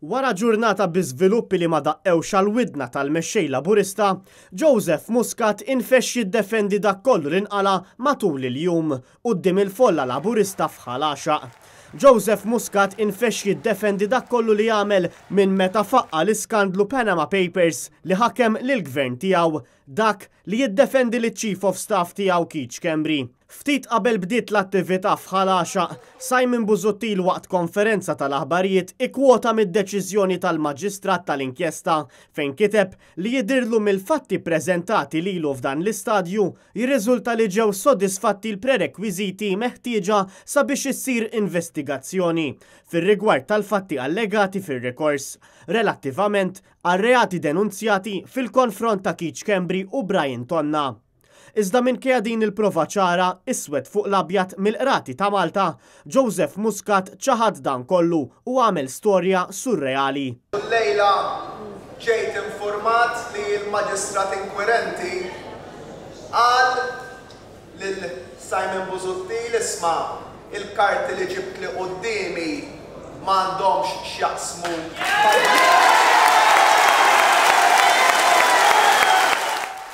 Wara ġurnata bi żviluppi li ma daqqewx għall-widna tal-Mexxej Laburista, Joseph Muscat infexx jiddefendi dak kollu li nqala matul il-jum quddiem il-folla Laburista f'Ħalaxaq. Joseph Muscat infexx jiddefendi dak kollu li jagħmel minn meta faqqa l-iskandlu Panama Papers li ħakem lill-gvern tiegħu, dak li jiddefendi liċ-Chief of Staff tiegħu Keith Schembri. Ftit qabel bdiet l-attività f'Ħalaxaq, Simon Busuttil waqt konferenza tal-aħbarijiet ikkwota mid-deċiżjoni tal-Maġistrat tal-inkjesta fejn kiteb li jidirlu mill-fatti preżentati lilu f'dan l-istadju jirriżulta li ġew sodisfatti l-prerekwiżiti meħtieġa sabiex issir investigazzjoni fir-rigward tal-fatti allegati fir-rikors relattivament għar-reati denunzjati fil-konfront ta' Keith Schembri u Brian Tonna. Iżda minkejja din il-prova ċara iswed fuq l-abjad mill-qrati ta' Malta, Joseph Muscat ċaħad dan kollu u għamel storja surreali. Lejla ġejt informat li l-Maġistrat Inkwerenti qal lil Simon Busuttil isma' il-karti li ġibt li qudiemi m'għandhomx x'jaqsmu.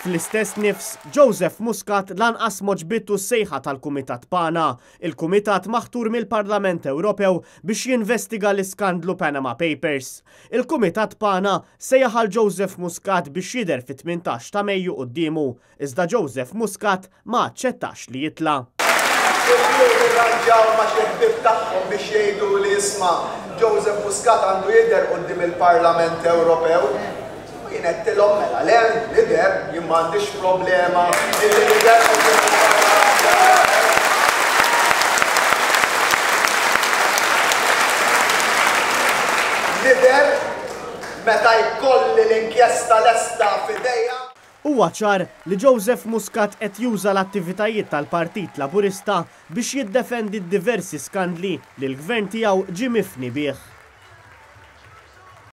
Fl-istess nifs, Joseph Muscat lanqas moġbittu s-sejħa tal-Kumitat PANA, il-Kumitat maħtur mill-Parlament Ewropew biex jinvestiga l-iskandlu Panama Papers. Il-Kumitat PANA sejjaħ għal Joseph Muscat biex jidher fit-18 ta' Mejju qudiemu, iżda Joseph Muscat ma aċċettax li jitla'. Irranġaw ma' xi ħbieb tagħhom biex jgħidu li isma' Joseph Muscat għandu jidher quddiem il-Parlament Ewropew. Jien qedtilhom mela le lider jien m'għandix problema lider meta jkolli l-inkjesta lesta f'idejja. Huwa ċar li Joseph Muscat qed juża l-attivitajiet tal-Partit Laburista biex jiddefendi diversi skandli li l-gvern tiegħu ġie mifni bih.